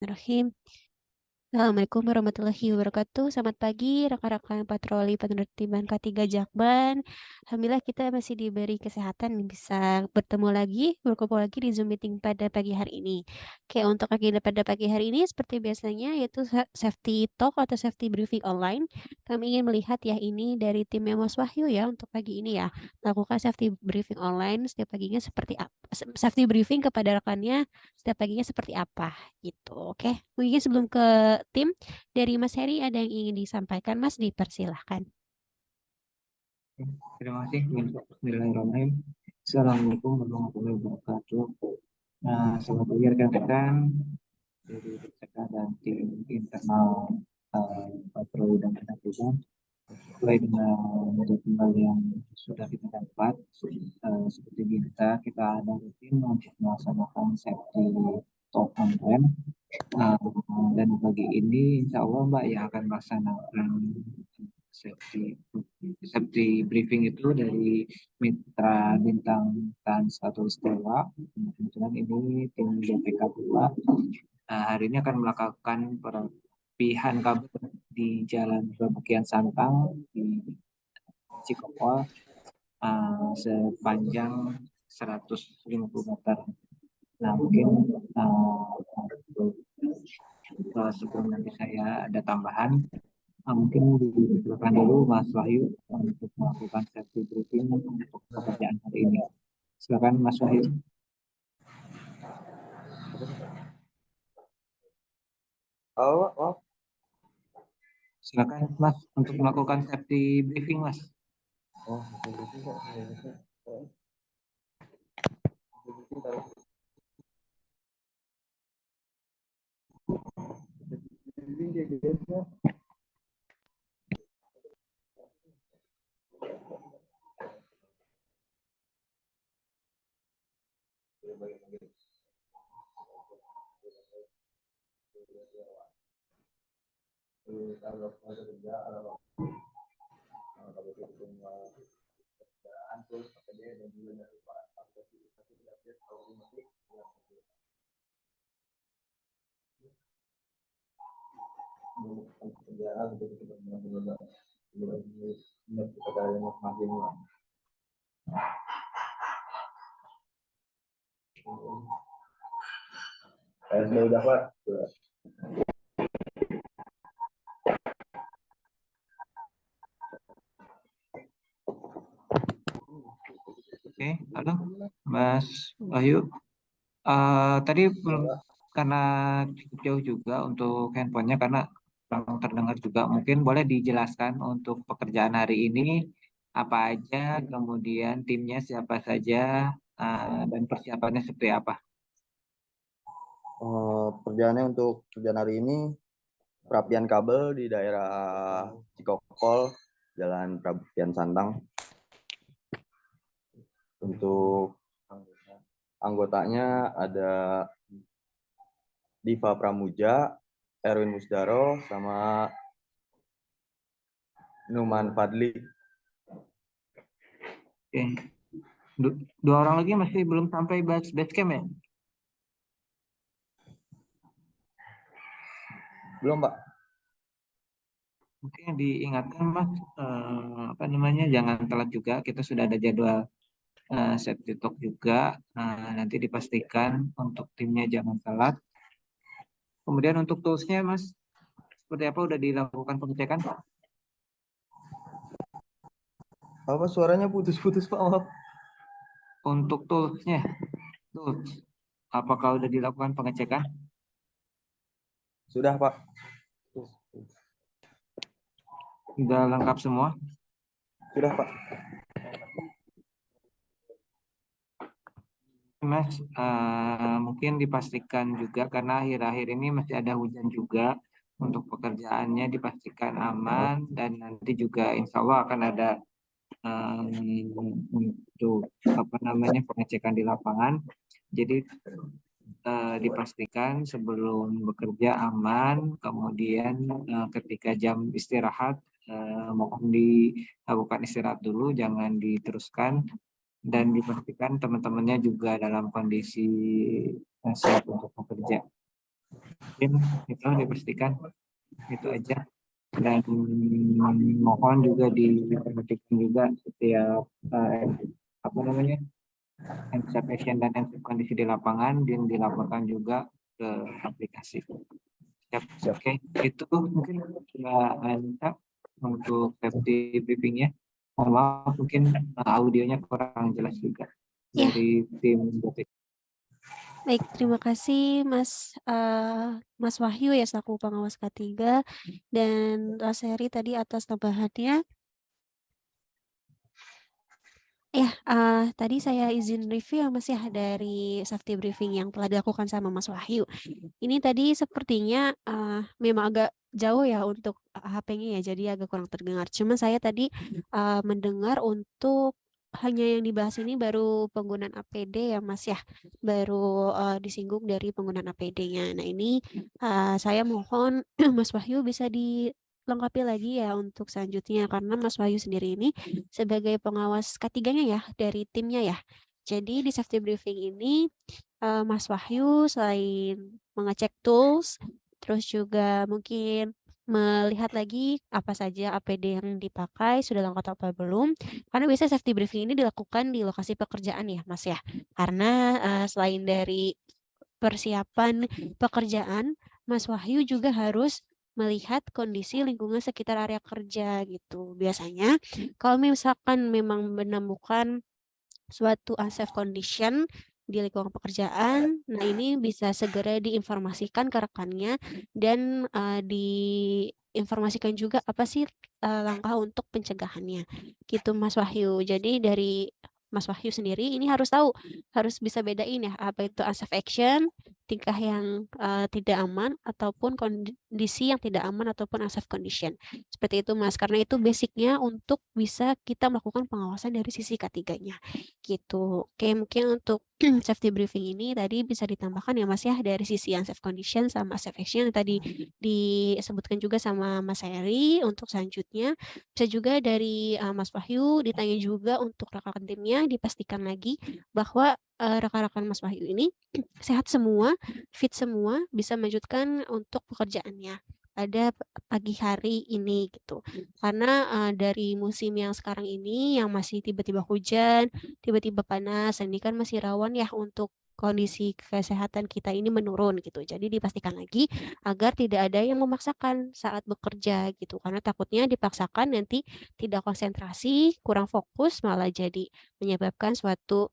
Bismillahirrahmanirrahim. Assalamualaikum warahmatullahi wabarakatuh. Selamat pagi rekan-rekan patroli penertiban K3 Jakban. Alhamdulillah kita masih diberi kesehatan nih, bisa bertemu lagi, berkumpul lagi di Zoom meeting pada pagi hari ini. Oke, untuk agenda pada pagi hari ini seperti biasanya yaitu safety talk atau safety briefing online. Kami ingin melihat ya ini dari timnya Mas Wahyu ya untuk pagi ini ya. Lakukan safety briefing online setiap paginya seperti apa? Safety briefing kepada rekannya setiap paginya seperti apa gitu. Oke, mungkin sebelum ke tim, dari Mas Heri ada yang ingin disampaikan, Mas, dipersilahkan. Terima kasih. Bismillahirrahmanirrahim. Assalamualaikum warahmatullahi wabarakatuh. Selamat pagi rekan-rekan dari BCK dan tim internal patroli dan penertiban. Sesuai dengan jadwal yang sudah kita dapat, seperti biasa kita ada rutin untuk melaksanakan safety talk online. Dan pagi ini insya Allah Mbak yang akan melaksanakan safety briefing itu dari Mitra Bintang Tan Satu Stella. Kebetulan ini tim BPK pula. Hari ini akan melakukan perapihan kabel di Jalan Babukian Santang di Cikokol sepanjang 150 meter. Nah, mungkin sebelum nanti saya ada tambahan, mungkin dipersilakan dulu Mas Wahyu untuk melakukan safety briefing untuk pekerjaan hari ini. Silakan Mas Wahyu. Silakan Mas untuk melakukan safety briefing Mas. Oke, halo Mas Wahyu. Tadi belum, karena cukup jauh juga untuk handphonenya karena kurang terdengar juga. Mungkin boleh dijelaskan untuk pekerjaan hari ini apa aja, kemudian timnya siapa saja, dan persiapannya seperti apa? Kerjaannya untuk kerjaan hari ini perapian kabel di daerah Cikokol, Jalan Prabukian Santang. Untuk anggotanya ada Diva Pramuja, Erwin Musdaro, sama Numan Fadli. Oke. Dua orang lagi masih belum sampai base camp ya? Belum, Pak. Mungkin diingatkan Mas, jangan telat juga. Kita sudah ada jadwal safety talk juga. Nanti dipastikan untuk timnya jangan telat. Kemudian untuk toolsnya Mas, seperti apa, udah dilakukan pengecekan? Apa suaranya putus-putus, Pak? Maaf. Untuk toolsnya, apakah udah dilakukan pengecekan? Sudah, Pak. Sudah lengkap semua? Sudah, Pak. Mas, mungkin dipastikan juga karena akhir-akhir ini masih ada hujan juga, untuk pekerjaannya dipastikan aman dan nanti juga insya Allah akan ada untuk pengecekan di lapangan. Jadi dipastikan sebelum bekerja aman, kemudian ketika jam istirahat mohon dilakukan istirahat dulu, jangan diteruskan, dan dipastikan teman-temannya juga dalam kondisi siap untuk bekerja. Mungkin itu dipastikan itu aja, dan mohon juga diperhatikan juga setiap apa namanya observation dan kondisi di lapangan dan dilaporkan juga ke aplikasi. Siap. Siap. Oke, itu mungkin Mbak Anita untuk safety briefingnya. Mohon maaf mungkin audionya kurang jelas juga Ya, dari tim BT. baik, terima kasih Mas Wahyu ya selaku pengawas K3 dan Mas Heri tadi atas tambahannya. Ya, tadi saya izin review ya Mas ya dari safety briefing yang telah dilakukan sama Mas Wahyu. Ini tadi sepertinya memang agak jauh ya untuk HP-nya ya, jadi agak kurang terdengar. Cuma saya tadi mendengar untuk hanya yang dibahas ini baru penggunaan APD ya Mas ya, baru disinggung dari penggunaan APD-nya. Nah ini saya mohon Mas Wahyu bisa dilengkapi lagi ya untuk selanjutnya karena Mas Wahyu sendiri ini sebagai pengawas ketiganya ya dari timnya ya. Jadi di safety briefing ini Mas Wahyu selain mengecek tools, terus juga mungkin melihat lagi apa saja APD yang dipakai, sudah lengkap apa belum. Karena biasanya safety briefing ini dilakukan di lokasi pekerjaan ya, Mas ya. Karena selain dari persiapan pekerjaan, Mas Wahyu juga harus melihat kondisi lingkungan sekitar area kerja gitu. Biasanya kalau misalkan memang menemukan suatu unsafe condition di lingkungan pekerjaan. Nah, ini bisa segera diinformasikan ke rekannya dan diinformasikan juga apa sih langkah untuk pencegahannya. Gitu Mas Wahyu. Jadi dari Mas Wahyu sendiri ini harus tahu, harus bisa bedain ya apa itu unsafe action, tingkah yang tidak aman ataupun kondisi yang tidak aman ataupun unsafe condition. Seperti itu Mas, karena itu basicnya untuk bisa kita melakukan pengawasan dari sisi ketiganya gitu. Oke, mungkin untuk safety briefing ini tadi bisa ditambahkan ya Mas ya dari sisi unsafe condition sama safe action yang tadi disebutkan juga sama Mas Heri untuk selanjutnya. Bisa juga dari Mas Wahyu ditanya juga untuk rekan timnya dipastikan lagi bahwa rekan-rekan Mas Wahyu ini sehat semua, fit semua, bisa melanjutkan untuk pekerjaannya pada pagi hari ini gitu. Karena dari musim yang sekarang ini yang masih tiba-tiba hujan, tiba-tiba panas, ini kan masih rawan ya untuk kondisi kesehatan kita ini menurun gitu. Jadi dipastikan lagi agar tidak ada yang memaksakan saat bekerja gitu. Karena takutnya dipaksakan nanti tidak konsentrasi, kurang fokus, malah jadi menyebabkan suatu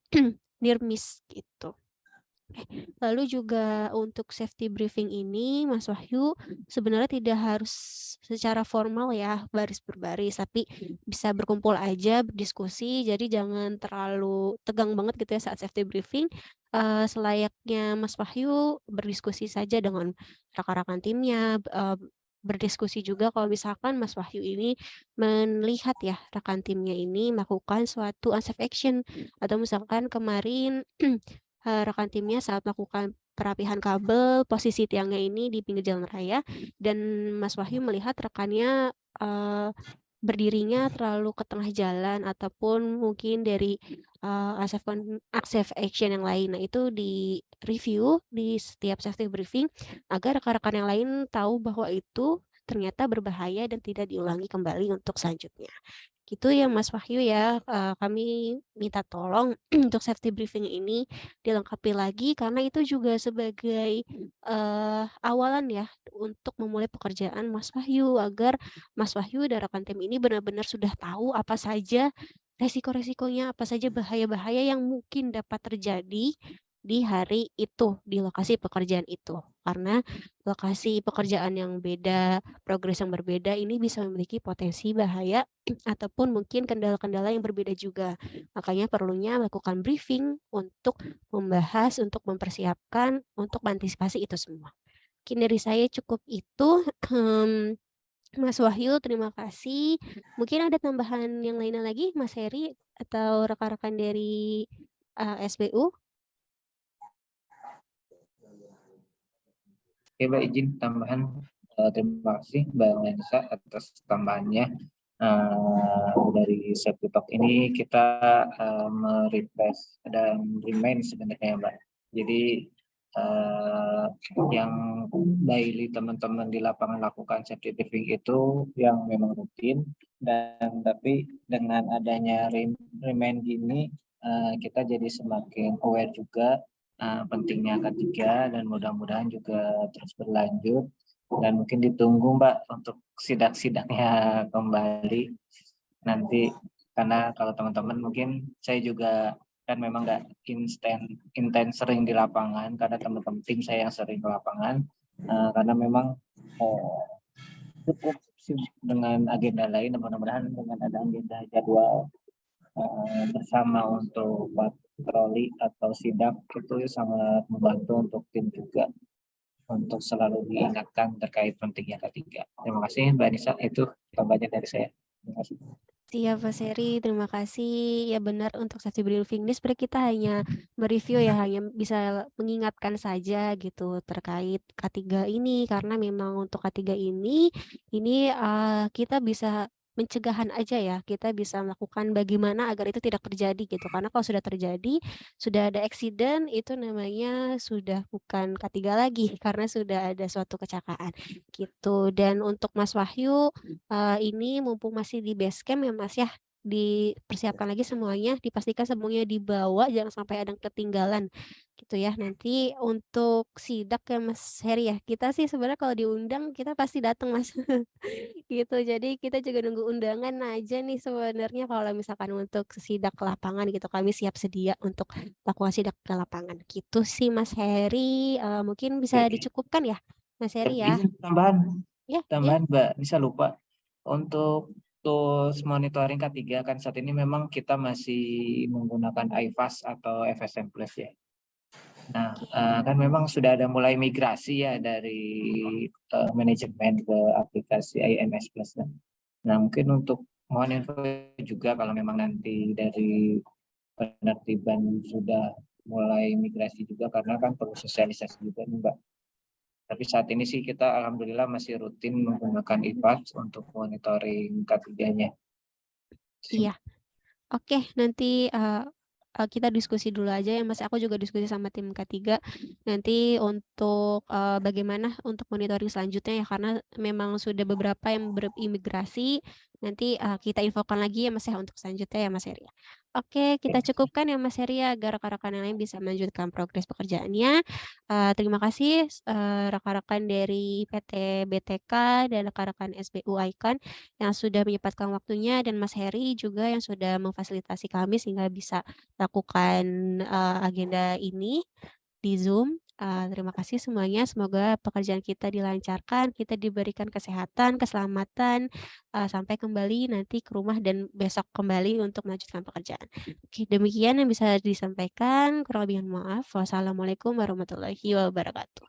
near miss gitu. Lalu juga untuk safety briefing ini, Mas Wahyu sebenarnya tidak harus secara formal ya, baris berbaris, tapi bisa berkumpul aja, berdiskusi. Jadi jangan terlalu tegang banget gitu ya saat safety briefing. Selayaknya Mas Wahyu berdiskusi saja dengan rekan-rekan timnya, berdiskusi juga kalau misalkan Mas Wahyu ini melihat ya rekan timnya ini melakukan suatu unsafe action atau misalkan kemarin rekan timnya saat melakukan perapihan kabel, posisi tiangnya ini di pinggir jalan raya, dan Mas Wahyu melihat rekannya berdirinya terlalu ke tengah jalan ataupun mungkin dari unsafe action yang lain. Nah, itu di review di setiap safety briefing agar rekan-rekan yang lain tahu bahwa itu ternyata berbahaya dan tidak diulangi kembali untuk selanjutnya. Gitu ya Mas Wahyu ya, kami minta tolong untuk safety briefing ini dilengkapi lagi karena itu juga sebagai awalan ya untuk memulai pekerjaan Mas Wahyu agar Mas Wahyu dan rekan tim ini benar-benar sudah tahu apa saja resiko-resikonya, apa saja bahaya-bahaya yang mungkin dapat terjadi di hari itu, di lokasi pekerjaan itu. Karena lokasi pekerjaan yang beda, progres yang berbeda ini bisa memiliki potensi bahaya ataupun mungkin kendala-kendala yang berbeda juga. Makanya perlunya melakukan briefing untuk membahas, untuk mempersiapkan, untuk mengantisipasi itu semua. Mungkin dari saya cukup itu. Mas Wahyu, terima kasih. Mungkin ada tambahan yang lainnya lagi, Mas Heri atau rekan-rekan dari SBU? Oke, Mbak, izin tambahan. Terima kasih Mbak Lensa atas tambahannya. Dari safety talk ini kita merefresh dan remind sebenarnya Mbak. Jadi yang daily teman-teman di lapangan lakukan safety briefing itu yang memang rutin, dan tapi dengan adanya remind gini kita jadi semakin aware juga pentingnya K3, dan mudah-mudahan juga terus berlanjut, dan mungkin ditunggu Mbak untuk sidak-sidaknya kembali nanti, karena kalau teman-teman mungkin saya juga kan memang nggak intens sering di lapangan, karena teman-teman tim saya yang sering ke lapangan, karena memang cukup sibuk dengan agenda lain. Mudah-mudahan dengan ada agenda jadwal bersama untuk patroli atau sidak itu sangat membantu untuk tim juga untuk selalu diingatkan terkait pentingnya K3. Terima kasih Mbak Nisa, itu tambahnya dari saya. Terima kasih. Siap, Mas Heri, terima kasih. Ya benar, untuk safety briefing ini sebenarnya kita hanya mereview ya, hanya bisa mengingatkan saja gitu terkait K3 ini, karena memang untuk K3 ini kita bisa pencegahan aja ya, kita bisa melakukan bagaimana agar itu tidak terjadi gitu. Karena kalau sudah terjadi, sudah ada accident, itu namanya sudah bukan K3 lagi, karena sudah ada suatu kecelakaan gitu. Dan untuk Mas Wahyu, ini mumpung masih di base camp ya Mas ya, dipersiapkan lagi semuanya, dipastikan semuanya dibawa, jangan sampai ada yang ketinggalan gitu ya. Nanti untuk sidak ya Mas Heri ya, kita sih sebenarnya kalau diundang kita pasti datang Mas. Gitu, jadi kita juga nunggu undangan aja nih sebenarnya kalau misalkan untuk sidak ke lapangan gitu, kami siap sedia untuk lakukan sidak ke lapangan gitu sih Mas Heri. Mungkin bisa Oke. dicukupkan ya Mas Heri ya. Izin tambahan, Ya, Mbak Nisa lupa. Untuk tools monitoring K3 kan saat ini memang kita masih menggunakan iFast atau FSM Plus ya. Nah, kan memang sudah ada mulai migrasi ya dari manajemen ke aplikasi IMS Plus. Nah, mungkin untuk mohon info juga kalau memang nanti dari penertiban sudah mulai migrasi juga, karena kan perlu sosialisasi juga nih Mbak. Tapi saat ini sih kita alhamdulillah masih rutin menggunakan iPads untuk monitoring K3-nya. iya. Oke, nanti kita diskusi dulu aja ya Mas. Aku juga diskusi sama tim K3 nanti untuk bagaimana untuk monitoring selanjutnya ya, karena memang sudah beberapa yang berimigrasi. Nanti kita infokan lagi ya Mas ya untuk selanjutnya ya Mas Heri. Oke, kita cukupkan ya Mas Heri ya, agar rekan-rekan yang lain bisa melanjutkan progres pekerjaannya. Terima kasih rekan-rekan dari PT BTK dan rekan-rekan SBU Icon yang sudah menyempatkan waktunya, dan Mas Heri juga yang sudah memfasilitasi kami sehingga bisa lakukan agenda ini di Zoom. Terima kasih semuanya. Semoga pekerjaan kita dilancarkan, kita diberikan kesehatan, keselamatan, sampai kembali nanti ke rumah dan besok kembali untuk melanjutkan pekerjaan. Oke, demikian yang bisa disampaikan. Kurang lebih mohon maaf. Wassalamualaikum warahmatullahi wabarakatuh.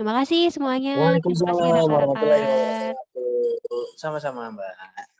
Terima kasih semuanya. Terima kasih Waalaikumsalam warahmatullahi rekan-rekan. wabarakatuh. Sama-sama Mbak.